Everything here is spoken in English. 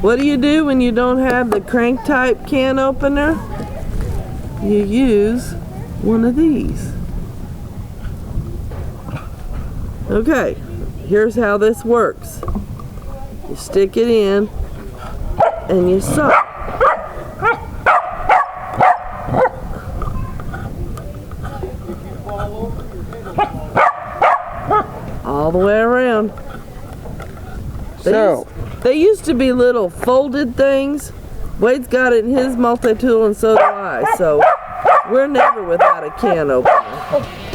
What do you do when you don't have the crank type can opener? You use one of these. Okay, here's how this works. You stick it in and you suck. All the way around. They used to be little folded things. Wade's got it in his multi-tool and so do I. So we're never without a can opener.